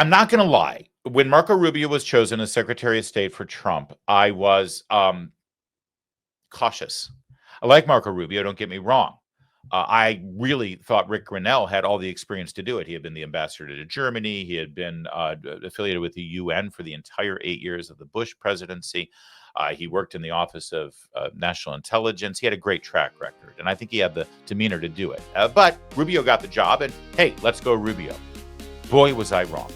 I'm not going to lie. When Marco Rubio was chosen as Secretary of State for Trump, I was cautious. I like Marco Rubio, don't get me wrong. I really thought Rick Grinnell had all the experience to do it. He had been the ambassador to Germany. He had been affiliated with the UN for the entire 8 years of the Bush presidency. He worked in the Office of National Intelligence. He had a great track record, and I think he had the demeanor to do it. But Rubio got the job, and hey, let's go Rubio. Boy, was I wrong.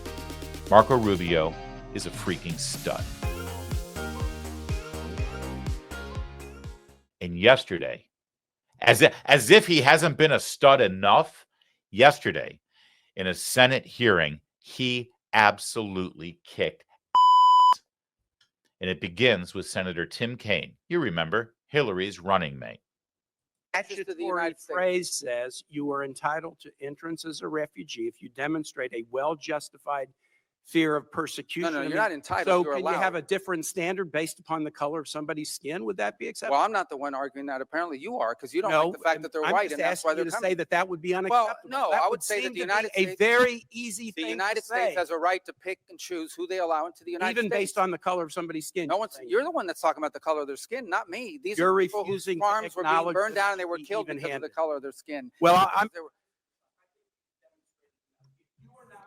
Marco Rubio is a freaking stud. And yesterday, as if he hasn't been a stud enough, yesterday in a Senate hearing, he absolutely kicked ass. And it begins with Senator Tim Kaine. You remember, Hillary's running mate. Statutory phrase says you are entitled to entrance as a refugee if you demonstrate a well-justified fear of persecution. No, you're not entitled. So you're can allowed. you have a different standard based upon the color of somebody's skin? Would that be acceptable? Well, I'm not the one arguing that. Apparently you are, because you don't like the fact that they're white, and that's why they're coming. Say that would be unacceptable. Well, no, I would say that the United States, a very easy thing. The United States has a right to pick and choose who they allow into the United States, even based on the color of somebody's skin. No one's. You're the one that's talking about the color of their skin, not me. These are people whose farms were being burned down and they were killed because of the color of their skin. Well,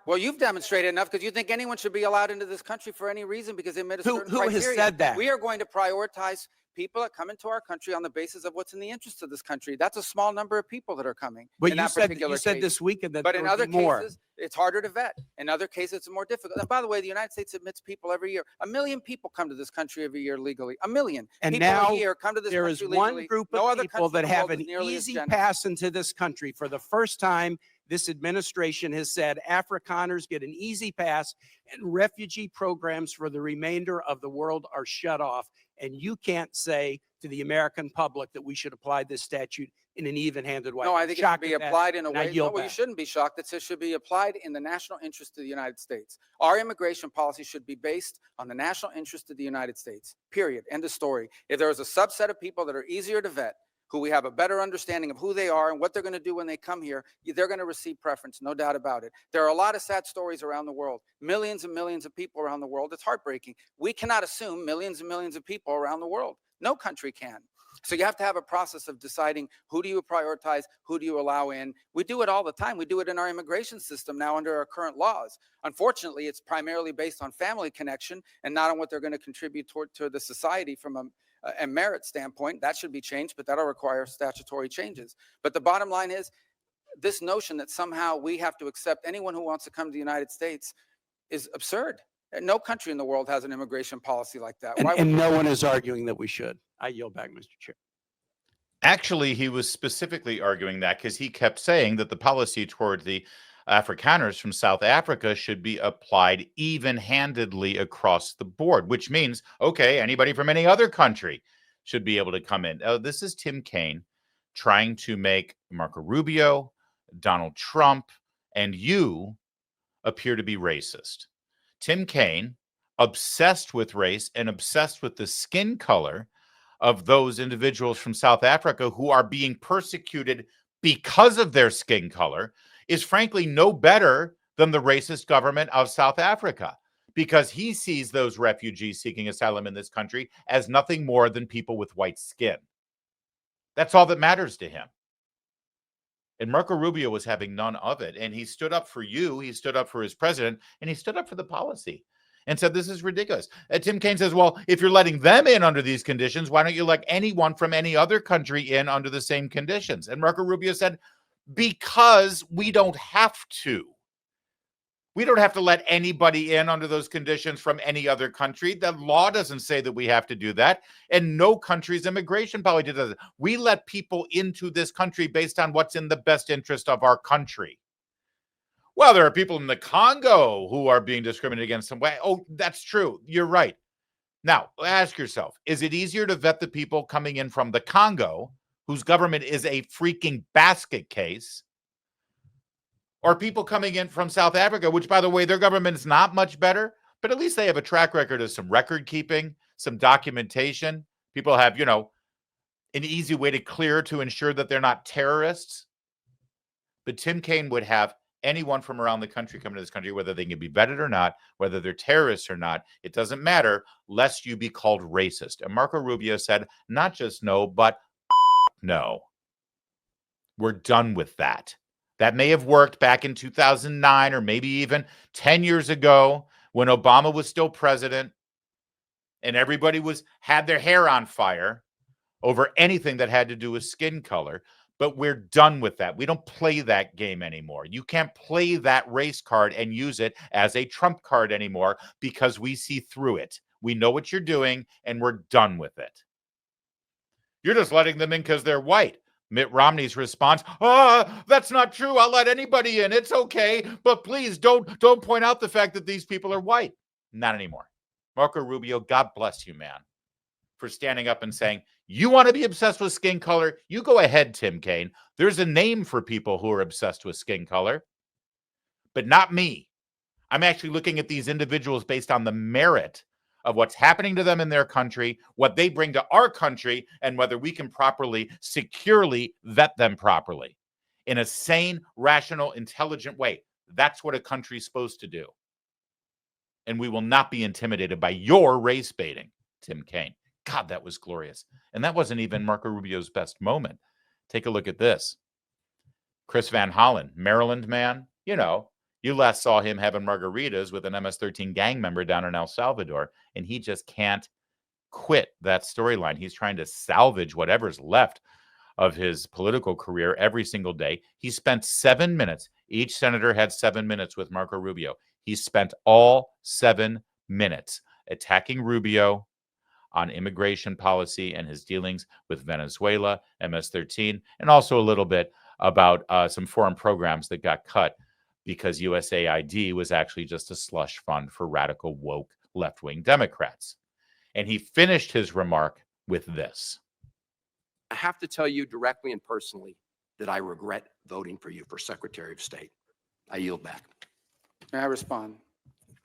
Well, you've demonstrated enough because you think anyone should be allowed into this country for any reason because they met a certain criteria. Who has said that? We are going to prioritize people that come into our country on the basis of what's in the interest of this country. That's a small number of people that are coming. But you said this weekend that but in other more. cases, it's harder to vet. In other cases, it's more difficult. And by the way, the United States admits people every year. 1 million people come to this country every year legally. 1 million. And people now a year come to this there country is one legally. group of people that have an easy pass into this country. For the first time, this administration has said Afrikaners get an easy pass and refugee programs for the remainder of the world are shut off. And you can't say to the American public that we should apply this statute in an even-handed way. No, I think it should be applied in a way. No, you shouldn't be shocked. It should be applied in the national interest of the United States. Our immigration policy should be based on the national interest of the United States, period. End of story. If there is a subset of people that are easier to vet, who we have a better understanding of who they are and what they're going to do when they come here, they're going to receive preference, no doubt about it. There are a lot of sad stories around the world, millions and millions of people around the world. It's heartbreaking. We cannot assume millions and millions of people around the world. No country can. So you have to have a process of deciding who do you prioritize, who do you allow in. We do it all the time. We do it in our immigration system now under our current laws. Unfortunately, it's primarily based on family connection and not on what they're going to contribute to the society from a merit standpoint. That should be changed, but that'll require statutory changes. But the bottom line is this notion that somehow we have to accept anyone who wants to come to the United States is absurd. No country in the world has an immigration policy like that. And no one is arguing that we should. I yield back, Mr. Chair. Actually, he was specifically arguing that because he kept saying that the policy toward the Afrikaners from South Africa should be applied even-handedly across the board, which means, okay, anybody from any other country should be able to come in. This is Tim Kaine trying to make Marco Rubio, Donald Trump, and you appear to be racist. Tim Kaine, obsessed with race and obsessed with the skin color of those individuals from South Africa who are being persecuted because of their skin color, is frankly no better than the racist government of South Africa, because he sees those refugees seeking asylum in this country as nothing more than people with white skin. That's all that matters to him. And Marco Rubio was having none of it. And he stood up for you, he stood up for his president, and he stood up for the policy and said, this is ridiculous. Tim Kaine says, well, if you're letting them in under these conditions, why don't you let anyone from any other country in under the same conditions? And Marco Rubio said, because we don't have to. We don't have to let anybody in under those conditions from any other country. The law doesn't say that we have to do that. And no country's immigration policy does it. We let people into this country based on what's in the best interest of our country. Well, there are people in the Congo who are being discriminated against some way. Oh, that's true. You're right. Now, ask yourself, is it easier to vet the people coming in from the Congo, whose government is a freaking basket case, or people coming in from South Africa, which, by the way, their government is not much better, but at least they have a track record of some record keeping, some documentation. People have, an easy way to clear to ensure that they're not terrorists. But Tim Kaine would have anyone from around the country coming to this country, whether they can be vetted or not, whether they're terrorists or not, it doesn't matter, lest you be called racist. And Marco Rubio said, not just no, but no. We're done with that. That may have worked back in 2009 or maybe even 10 years ago when Obama was still president and everybody had their hair on fire over anything that had to do with skin color. But we're done with that. We don't play that game anymore. You can't play that race card and use it as a trump card anymore because we see through it. We know what you're doing, and we're done with it. You're just letting them in because they're white. Mitt Romney's response, that's not true. I'll let anybody in. It's okay. But please don't point out the fact that these people are white. Not anymore. Marco Rubio, God bless you, man, for standing up and saying, you want to be obsessed with skin color? You go ahead, Tim Kaine. There's a name for people who are obsessed with skin color, but not me. I'm actually looking at these individuals based on the merit of what's happening to them in their country, what they bring to our country, and whether we can properly, securely vet them properly in a sane, rational, intelligent way. That's what a country's supposed to do. And we will not be intimidated by your race baiting, Tim Kaine. God, that was glorious. And that wasn't even Marco Rubio's best moment. Take a look at this. Chris Van Hollen, Maryland man. You know, you last saw him having margaritas with an MS-13 gang member down in El Salvador, and he just can't quit that storyline. He's trying to salvage whatever's left of his political career every single day. He spent 7 minutes. Each senator had 7 minutes with Marco Rubio. He spent all 7 minutes attacking Rubio on immigration policy and his dealings with Venezuela, MS-13, and also a little bit about some foreign programs that got cut because USAID was actually just a slush fund for radical, woke, left-wing Democrats. And he finished his remark with this. I have to tell you directly and personally that I regret voting for you for Secretary of State. I yield back. May I respond?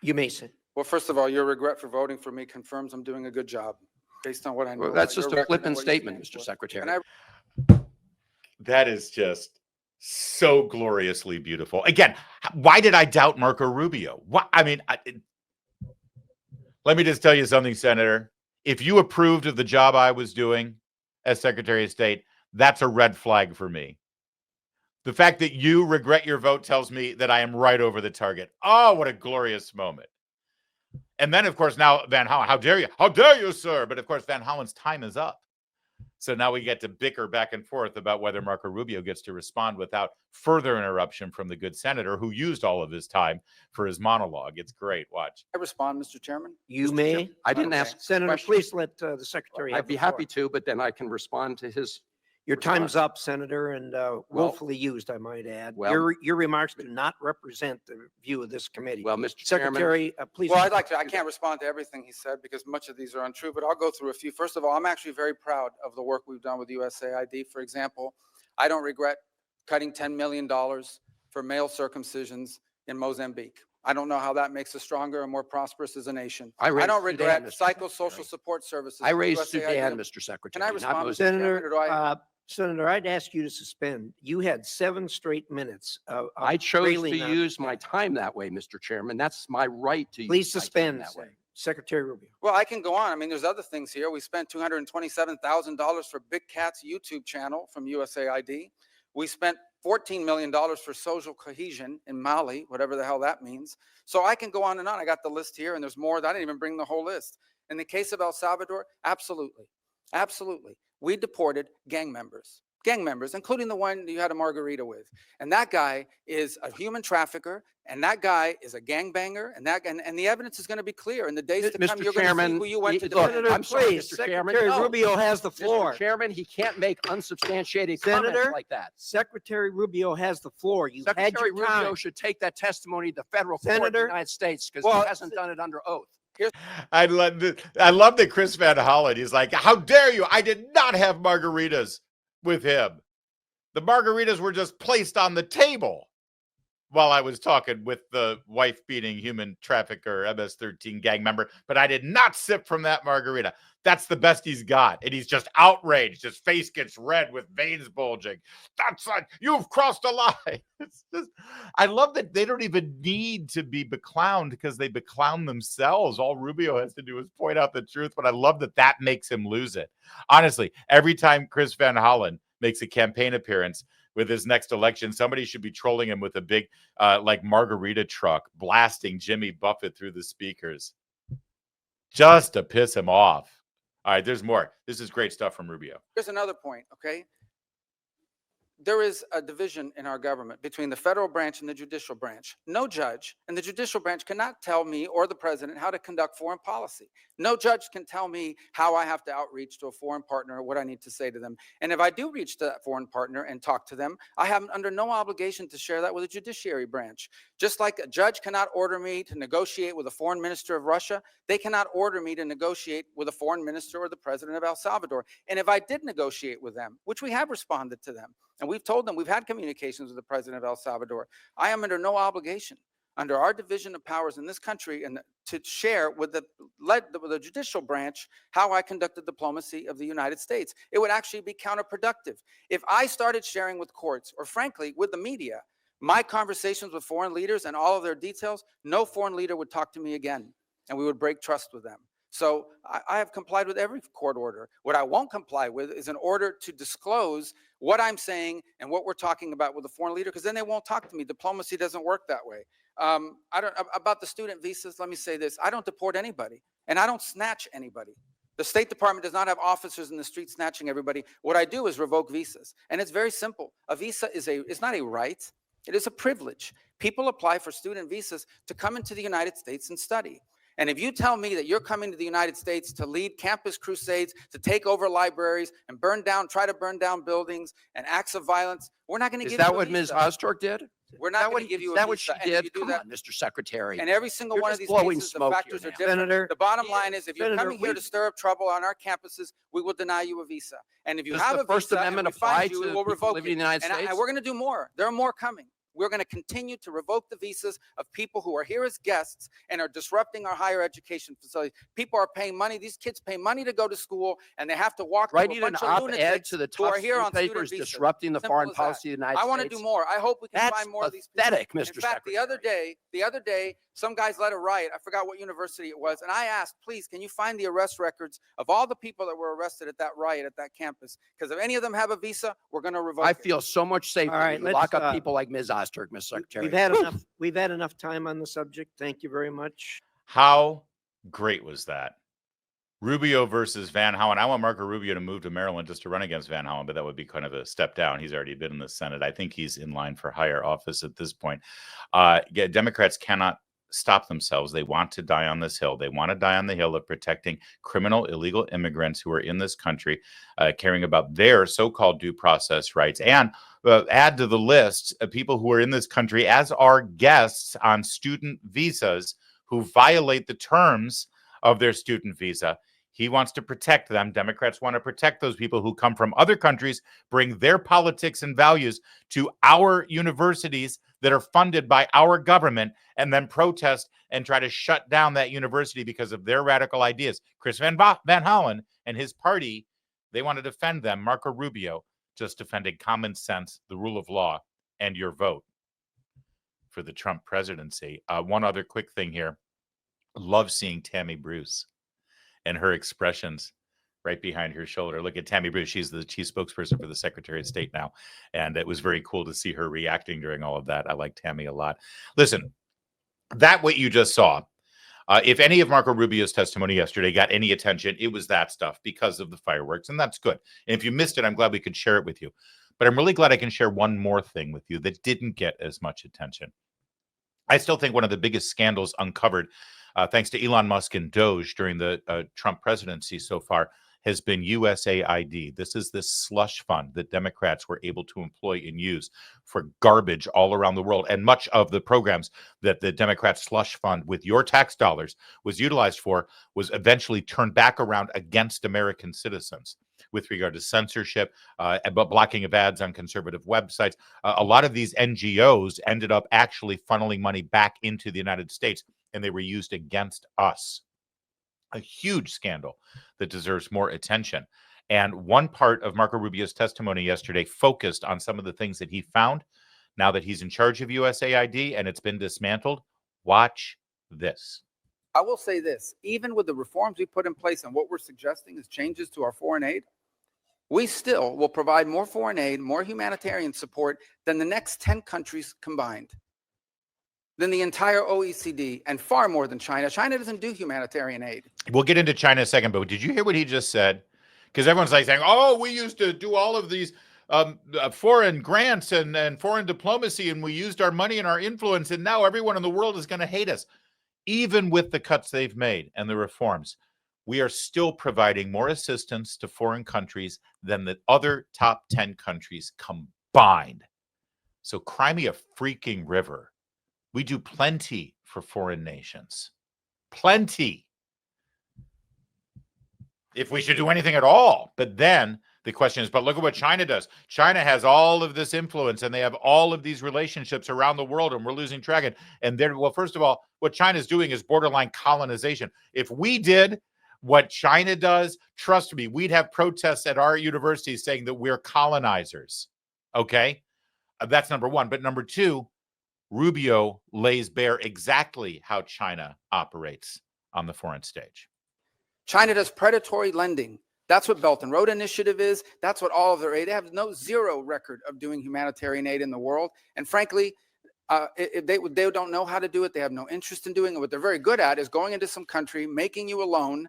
You may sit. Well, first of all, your regret for voting for me confirms I'm doing a good job based on what I know. Well, that's about just your a record and flippant what you statement, stand Mr. for. Secretary. And That is just so gloriously beautiful. Again, why did I doubt Marco Rubio? Let me just tell you something, Senator. If you approved of the job I was doing as Secretary of State, that's a red flag for me. The fact that you regret your vote tells me that I am right over the target. Oh, what a glorious moment. And then, of course, now Van Hollen, how dare you? How dare you, sir? But, of course, Van Hollen's time is up. So now we get to bicker back and forth about whether Marco Rubio gets to respond without further interruption from the good senator who used all of his time for his monologue. It's great. Watch. I respond, Mr. Chairman. You may. I didn't Okay. ask Senator, questions. please let the secretary. I'd have be the floor. happy to, but then I can respond to his. Your time's response. up, Senator, and willfully used, I might add. Well- Your remarks do not represent the view of this committee. Well, Mr. Chairman, Secretary, please. Well, I'd like to, I can't respond to everything he said because much of these are untrue, but I'll go through a few. First of all, I'm actually very proud of the work we've done with USAID. For example, I don't regret cutting $10 million for male circumcisions in Mozambique. I don't know how that makes us stronger and more prosperous as a nation. I raised don't regret Sudan, Mr. psychosocial Secretary. support services. I for raised USAID. Sudan, Mr. Secretary. Can I not respond, Mr. Mozambique. Chairman, or do I- Senator, I'd ask you to suspend. You had 7 straight minutes of I chose to railing that. use my time that way, Mr. Chairman. That's my right to Please use my time suspend, that way. Secretary Rubio. Well, I can go on. I mean, there's other things here. We spent $227,000 for Big Cat's YouTube channel from USAID. We spent $14 million for social cohesion in Mali, whatever the hell that means. So I can go on and on. I got the list here, and there's more. I didn't even bring the whole list. In the case of El Salvador, absolutely. Absolutely. We deported gang members, including the one you had a margarita with. And that guy is a human trafficker, and that guy is a gangbanger, and the evidence is going to be clear in the days to come. Mr. You're going to see Chairman, who you went to look, defend. I'm sorry, Please, Mr. Chairman. Secretary No. Rubio has the floor. Mr. Chairman, he can't make unsubstantiated comments Senator, like that. Secretary Rubio has the floor. You've had Secretary your time. Rubio should take that testimony to the federal court of the Senator, United States because well, he hasn't done it under oath. I love that Chris Van Hollen. He's like, how dare you? I did not have margaritas with him. The margaritas were just placed on the table. while I was talking with the wife-beating human trafficker MS-13 gang member, but I did not sip from that margarita. That's the best he's got. And he's just outraged. His face gets red with veins bulging. That's like, you've crossed a line. It's just, I love that they don't even need to be beclowned because they beclown themselves. All Rubio has to do is point out the truth. But I love that that makes him lose it. Honestly, every time Chris Van Hollen makes a campaign appearance with his next election, somebody should be trolling him with a big like margarita truck, blasting Jimmy Buffett through the speakers just to piss him off. All right, there's more. This is great stuff from Rubio. Here's another point, okay? There is a division in our government between the federal branch and the judicial branch. No judge in the judicial branch cannot tell me or the president how to conduct foreign policy. No judge can tell me how I have to outreach to a foreign partner or what I need to say to them. And if I do reach to that foreign partner and talk to them, I have under no obligation to share that with the judiciary branch. Just like a judge cannot order me to negotiate with a foreign minister of Russia, they cannot order me to negotiate with a foreign minister or the president of El Salvador. And if I did negotiate with them, which we have responded to them, and we've told them we've had communications with the president of El Salvador, I am under no obligation under our division of powers in this country and to share with the judicial branch how I conducted diplomacy of the United States. It would actually be counterproductive. If I started sharing with courts or frankly with the media, my conversations with foreign leaders and all of their details, no foreign leader would talk to me again and we would break trust with them. So I have complied with every court order. What I won't comply with is an order to disclose what I'm saying and what we're talking about with a foreign leader, because then they won't talk to me. Diplomacy doesn't work that way. About the student visas, let me say this. I don't deport anybody and I don't snatch anybody. The State Department does not have officers in the street snatching everybody. What I do is revoke visas. And it's very simple. A visa is not a right. It is a privilege. People apply for student visas to come into the United States and study. And if you tell me that you're coming to the United States to lead campus crusades, to take over libraries and try to burn down buildings and acts of violence, we're not going to give you a visa. Is that what Ms. Ostork did? We're not going to give you a visa. Is that what she did? Come that, on, Mr. Secretary. And every single You're one of just these blowing cases, the smoke factors here are now. different. Senator, The bottom line is if you're Senator, coming here to stir up trouble on our campuses, we will deny you a visa. And if you Does have the a First visa Amendment and we find apply you, to we will people revoke living it. in the United And States? we're going to do more. There are more coming. We're going to continue to revoke the visas of people who are here as guests and are disrupting our higher education facilities. People are paying money. These kids pay money to go to school, and they have to walk Writing to a an bunch of op-ed lunatics to the who top are here on student newspapers visas. disrupting the Simple foreign as that. policy of the United States. I want to do more. I hope we can That's find more of these people. pathetic, In Mr. fact, the other day, some guys led a riot. I forgot what university it was. And I asked, please, can you find the arrest records of all the people that were arrested at that riot at that campus? Because if any of them have a visa, we're going to revoke I it. feel so much safer All right, when you lock let's, up people like Ms. Ostork, Mr. Secretary. We've had enough time on the subject. Thank you very much. How great was that? Rubio versus Van Hollen. I want Marco Rubio to move to Maryland just to run against Van Hollen, but that would be kind of a step down. He's already been in the Senate. I think he's in line for higher office at this point. Democrats cannot stop themselves. They want to die on this hill. They want to die on the hill of protecting criminal, illegal immigrants who are in this country, caring about their so-called due process rights, and add to the list of people who are in this country as our guests on student visas who violate the terms of their student visa. He wants to protect them. Democrats want to protect those people who come from other countries, bring their politics and values to our universities that are funded by our government, and then protest and try to shut down that university because of their radical ideas. Chris Van Hollen and his party, they want to defend them. Marco Rubio just defending common sense, the rule of law, and your vote for the Trump presidency. One other quick thing here. Love seeing Tammy Bruce and her expressions right behind her shoulder. Look at Tammy Bruce. She's the chief spokesperson for the Secretary of State now. And it was very cool to see her reacting during all of that. I like Tammy a lot. Listen, that what you just saw, if any of Marco Rubio's testimony yesterday got any attention, it was that stuff because of the fireworks. And that's good. And if you missed it, I'm glad we could share it with you. But I'm really glad I can share one more thing with you that didn't get as much attention. I still think one of the biggest scandals uncovered thanks to Elon Musk and Doge during the Trump presidency so far has been USAID. This is this slush fund that Democrats were able to employ and use for garbage all around the world. And much of the programs that the Democrat slush fund with your tax dollars was utilized for was eventually turned back around against American citizens. with regard to censorship, but blocking of ads on conservative websites. A lot of these NGOs ended up actually funneling money back into the United States, and they were used against us. A huge scandal that deserves more attention. And one part of Marco Rubio's testimony yesterday focused on some of the things that he found now that he's in charge of USAID and it's been dismantled. Watch this. I will say this, even with the reforms we put in place and what we're suggesting is changes to our foreign aid, we still will provide more foreign aid, more humanitarian support than the next 10 countries combined, than the entire OECD, and far more than China. China doesn't do humanitarian aid. We'll get into China in a second, but did you hear what he just said? Because everyone's like saying, oh, we used to do all of these foreign grants and foreign diplomacy, and we used our money and our influence, and now everyone in the world is going to hate us. Even with the cuts they've made and the reforms, we are still providing more assistance to foreign countries than the other top 10 countries combined. So cry me a freaking river. We do plenty for foreign nations. Plenty. If we should do anything at all. But then the question is, but look at what China does. China has all of this influence and they have all of these relationships around the world, and we're losing track. And they're, well, first of all, what China's doing is borderline colonization. If we did what China does, trust me, we'd have protests at our universities saying that we're colonizers. Okay? That's number one. But number two, Rubio lays bare exactly how China operates on the foreign stage. China does predatory lending. That's what Belt and Road Initiative is. That's what all of their aid. They have zero record of doing humanitarian aid in the world. And frankly, they don't know how to do it. They have no interest in doing it. What they're very good at is going into some country, making you a loan,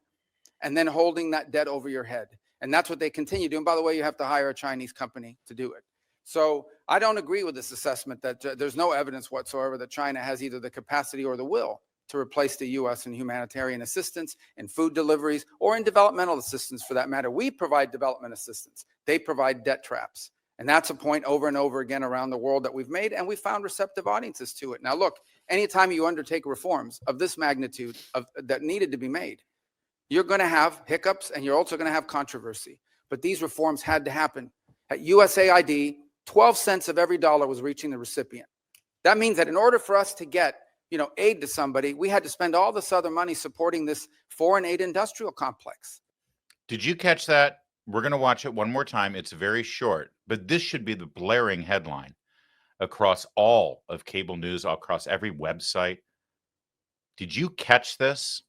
and then holding that debt over your head. And that's what they continue doing. By the way, you have to hire a Chinese company to do it. So I don't agree with this assessment that there's no evidence whatsoever that China has either the capacity or the will to replace the U.S. in humanitarian assistance, in food deliveries, or in developmental assistance for that matter. We provide development assistance. They provide debt traps. And that's a point over and over again around the world that we've made, and we found receptive audiences to it. Now, look, anytime you undertake reforms of this magnitude that needed to be made, you're going to have hiccups and you're also going to have controversy. But these reforms had to happen. At USAID, 12 cents of every dollar was reaching the recipient. That means that in order for us to get aid to somebody, we had to spend all this other money supporting this foreign aid industrial complex. Did you catch that? We're going to watch it one more time. It's very short, but this should be the blaring headline across all of cable news, across every website. Did you catch this?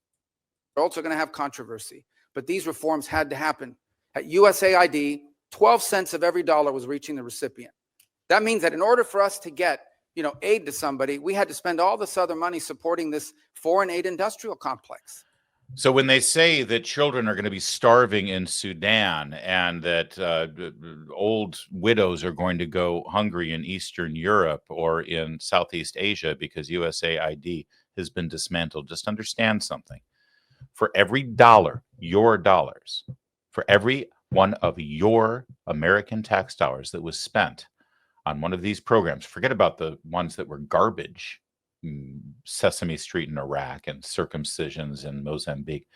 We're also going to have controversy, but these reforms had to happen. At USAID, 12 cents of every dollar was reaching the recipient. That means that in order for us to get aid to somebody, we had to spend all this other money supporting this foreign aid industrial complex. So when they say that children are going to be starving in Sudan and that old widows are going to go hungry in Eastern Europe or in Southeast Asia because USAID has been dismantled, just understand something. For every dollar, your dollars, for every one of your American tax dollars that was spent on one of these programs, forget about the ones that were garbage, Sesame Street in Iraq and circumcisions in Mozambique.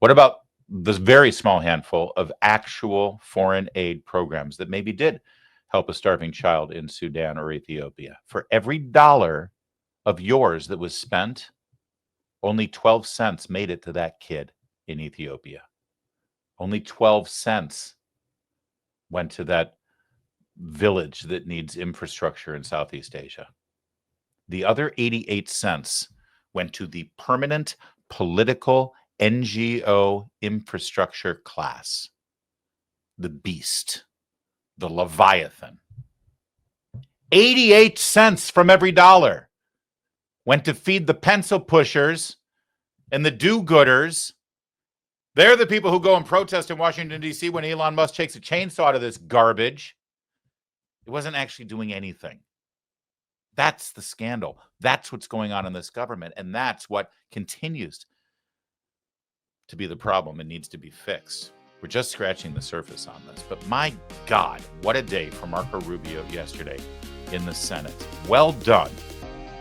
What about this very small handful of actual foreign aid programs that maybe did help a starving child in Sudan or Ethiopia? For every dollar of yours that was spent, only 12 cents made it to that kid in Ethiopia. Only 12 cents went to that village that needs infrastructure in Southeast Asia. The other 88 cents went to the permanent political NGO infrastructure class, the beast, the Leviathan. 88 cents from every dollar went to feed the pencil pushers and the do-gooders. They're the people who go and protest in Washington, D.C. when Elon Musk takes a chainsaw to this garbage. It wasn't actually doing anything. That's the scandal. That's what's going on in this government. And that's what continues to be the problem and needs to be fixed. We're just scratching the surface on this. But my God, what a day for Marco Rubio yesterday in the Senate. Well done,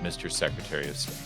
Mr. Secretary of State.